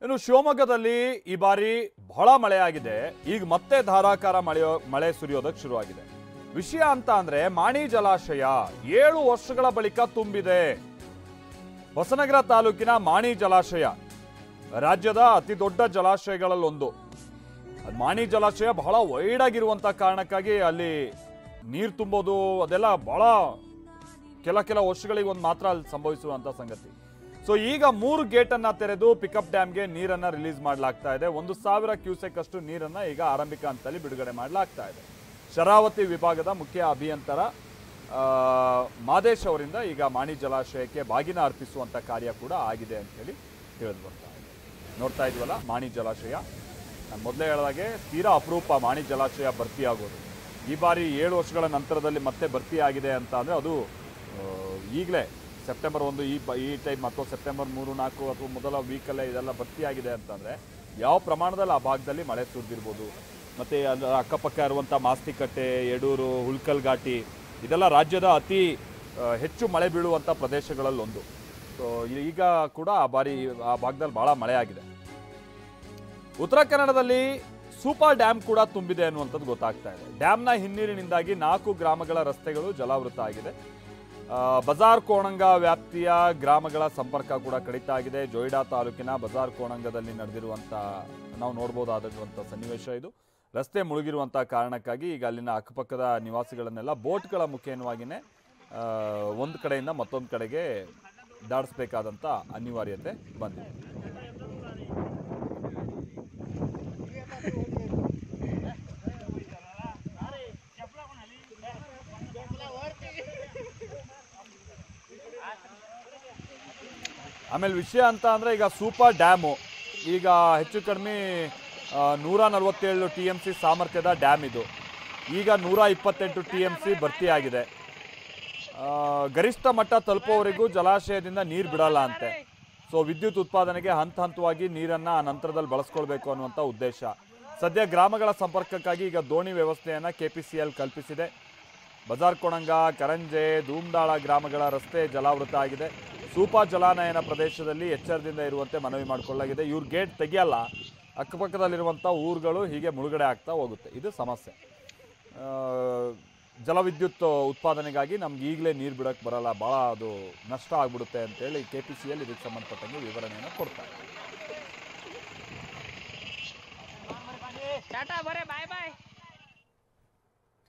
ಇನ್ನು ಶಿವಮೊಗ್ಗದಲ್ಲಿ ಈ ಬಾರಿ ಬಹಳ ಮಳೆಯಾಗಿದೆ. ಈಗ ಮತ್ತೆ ಧಾರಾಕಾರ ಮಳೆ ಸುರಿಯೋದಕ್ಕೆ ಶುರುವಾಗಿದೆ. ವಿಷಯ ಅಂತ ಅಂದ್ರೆ ಮಾಣಿ ಜಲಾಶಯ 7 ವರ್ಷಗಳ ಬಳಿಕ ತುಂಬಿದೆ. ಹೊಸನಗರ ತಾಲೂಕಿನ ಮಾಣಿ ಜಲಾಶಯ ರಾಜ್ಯದ ಅತಿ ದೊಡ್ಡ ಜಲಾಶಯಗಳಲ್ಲೊಂದು. ಮಾಣಿ ಜಲಾಶಯ ಬಹಳ ವೈಡ್ ಆಗಿರುವಂತ ಕಾರಣಕ್ಕಾಗಿ ಅಲ್ಲಿ ನೀರು ತುಂಬೋದು ಅದೆಲ್ಲ ಬಹಳ ಕೆಲ ವರ್ಷಗಳಿಗೆ ಒಂದು ಮಾತ್ರ ಅಲ್ಲಿ ಸಂಭವಿಸುವಂತ ಸಂಗತಿ. ಸೊ ಈಗ 3 ಗೇಟನ್ನು ತೆರೆದು ಪಿಕಪ್ ಡ್ಯಾಮ್ಗೆ ನೀರನ್ನು ರಿಲೀಸ್ ಮಾಡಲಾಗ್ತಾ ಇದೆ. 1000 ಕ್ಯೂಸೆಕ್ ಅಷ್ಟು ನೀರನ್ನು ಈಗ ಆರಂಭಿಕ ಹಂತದಲ್ಲಿ ಬಿಡುಗಡೆ ಮಾಡಲಾಗ್ತಾ ಇದೆ. ಶರಾವತಿ ವಿಭಾಗದ ಮುಖ್ಯ ಅಭಿಯಂತರ ಮಾದೇಶ್ ಅವರಿಂದ ಈಗ ಮಾಣಿ ಜಲಾಶಯಕ್ಕೆ ಬಾಗಿನ ಅರ್ಪಿಸುವಂತ ಕಾರ್ಯ ಕೂಡ ಆಗಿದೆ ಅಂತ ಹೇಳಿ ತಿಳಿದು ಬರ್ತಾ ಇದೆ. ನೋಡ್ತಾ ಇದೀವಲ್ಲ ಮಾಣಿ ಜಲಾಶಯ, ನಾನು ಮೊದಲೇ ಹೇಳಿದಾಗೆ ತೀರಾ ಅಪರೂಪ ಮಾಣಿ ಜಲಾಶಯ ಭರ್ತಿಯಾಗೋದು. ಈ ಬಾರಿ 7 ವರ್ಷಗಳ ನಂತರದಲ್ಲಿ ಮತ್ತೆ ಭರ್ತಿಯಾಗಿದೆ ಅಂತ ಅಂದರೆ ಅದು ಈಗಲೇ ಸೆಪ್ಟೆಂಬರ್ 1 ಈ ಟೈಮ್ ಅಥವಾ ಸೆಪ್ಟೆಂಬರ್ 3, 4 ಅಥವಾ ಮೊದಲ ವೀಕಲ್ಲೇ ಇದೆಲ್ಲ ಭರ್ತಿಯಾಗಿದೆ ಅಂತಂದರೆ ಯಾವ ಪ್ರಮಾಣದಲ್ಲಿ ಆ ಭಾಗದಲ್ಲಿ ಮಳೆ ಸುರಿದಿರ್ಬೋದು. ಮತ್ತು ಅದರ ಅಕ್ಕಪಕ್ಕ ಇರುವಂಥ ಮಾಸ್ತಿಕಟ್ಟೆ, ಯಡೂರು, ಹುಲ್ಕಲ್ ಘಾಟಿ ಇದೆಲ್ಲ ರಾಜ್ಯದ ಅತಿ ಹೆಚ್ಚು ಮಳೆ ಬೀಳುವಂಥ ಪ್ರದೇಶಗಳಲ್ಲೊಂದು. ಸೊ ಈಗ ಕೂಡ ಆ ಭಾಗದಲ್ಲಿ ಭಾಳ ಮಳೆ ಆಗಿದೆ. ಉತ್ತರ ಕನ್ನಡದಲ್ಲಿ ಸೂಪರ್ ಡ್ಯಾಮ್ ಕೂಡ ತುಂಬಿದೆ ಅನ್ನುವಂಥದ್ದು ಗೊತ್ತಾಗ್ತಾ ಇದೆ. ಡ್ಯಾಮ್ನ ಹಿನ್ನೀರಿನಿಂದಾಗಿ 4 ಗ್ರಾಮಗಳ ರಸ್ತೆಗಳು ಜಲಾವೃತ ಆಗಿದೆ. ಬಜಾರ್ ಕೋಣಂಗ ವ್ಯಾಪ್ತಿಯ ಗ್ರಾಮಗಳ ಸಂಪರ್ಕ ಕೂಡ ಕಡಿತ ಆಗಿದೆ. ಜೊಯ್ಡಾ ತಾಲೂಕಿನ ಬಜಾರ್ ಕೋಣಂಗದಲ್ಲಿ ನಡೆದಿರುವಂಥ ನಾವು ನೋಡ್ಬೋದಾದಂಥ ಸನ್ನಿವೇಶ ಇದು. ರಸ್ತೆ ಮುಳುಗಿರುವಂಥ ಕಾರಣಕ್ಕಾಗಿ ಈಗ ಅಲ್ಲಿನ ಅಕ್ಕಪಕ್ಕದ ನಿವಾಸಿಗಳನ್ನೆಲ್ಲ ಬೋಟ್ಗಳ ಮುಖೇನವಾಗಿಯೇ ಒಂದು ಕಡೆಯಿಂದ ಮತ್ತೊಂದು ಕಡೆಗೆ ದಾಟಿಸ್ಬೇಕಾದಂಥ ಅನಿವಾರ್ಯತೆ ಬಂದಿದೆ. ಆಮೇಲೆ ವಿಷಯ ಅಂತ ಅಂದರೆ ಈಗ ಸೂಪರ್ ಡ್ಯಾಮು ಈಗ ಹೆಚ್ಚು ಕಡಿಮೆ 147 TMC ಸಾಮರ್ಥ್ಯದ ಡ್ಯಾಮ್ ಇದು. ಈಗ 128 TMC ಭರ್ತಿಯಾಗಿದೆ. ಗರಿಷ್ಠ ಮಟ್ಟ ತಲುಪುವವರೆಗೂ ಜಲಾಶಯದಿಂದ ನೀರು ಬಿಡಲ್ಲ ಅಂತೆ. ಸೊ ವಿದ್ಯುತ್ ಉತ್ಪಾದನೆಗೆ ಹಂತವಾಗಿ ನೀರನ್ನು ಆ ನಂತರದಲ್ಲಿ ಬಳಸ್ಕೊಳ್ಬೇಕು ಅನ್ನುವಂಥ ಉದ್ದೇಶ. ಸದ್ಯ ಗ್ರಾಮಗಳ ಸಂಪರ್ಕಕ್ಕಾಗಿ ಈಗ ದೋಣಿ ವ್ಯವಸ್ಥೆಯನ್ನು KPCL ಕಲ್ಪಿಸಿದೆ. ಬಜಾರ್ ಕೊಣಂಗ, ಕರಂಜೆ, ಧೂಮ್ದಾಳ ಗ್ರಾಮಗಳ ರಸ್ತೆ ಜಲಾವೃತ ಆಗಿದೆ. ಸೂಪಾ ಜಲಾನಯನ ಪ್ರದೇಶದಲ್ಲಿ ಎಚ್ಚರದಿಂದ ಇರುವಂತೆ ಮನವಿ ಮಾಡಿಕೊಳ್ಳಲಾಗಿದೆ. ಇವ್ರ ಗೇಟ್ ತೆಗಿಯಲ್ಲ, ಅಕ್ಕಪಕ್ಕದಲ್ಲಿರುವಂಥ ಊರುಗಳು ಹೀಗೆ ಮುಳುಗಡೆ ಆಗ್ತಾ ಹೋಗುತ್ತೆ. ಇದು ಸಮಸ್ಯೆ. ಜಲವಿದ್ಯುತ್ ಉತ್ಪಾದನೆಗಾಗಿ ನಮ್ಗೆ ಈಗಲೇ ನೀರು ಬಿಡೋಕ್ಕೆ ಬರಲ್ಲ, ಭಾಳ ಅದು ನಷ್ಟ ಆಗ್ಬಿಡುತ್ತೆ ಅಂತೇಳಿ KPCL ಇದಕ್ಕೆ ಸಂಬಂಧಪಟ್ಟಂಗೆ ವಿವರಣೆಯನ್ನು ಕೊಡ್ತಾರೆ.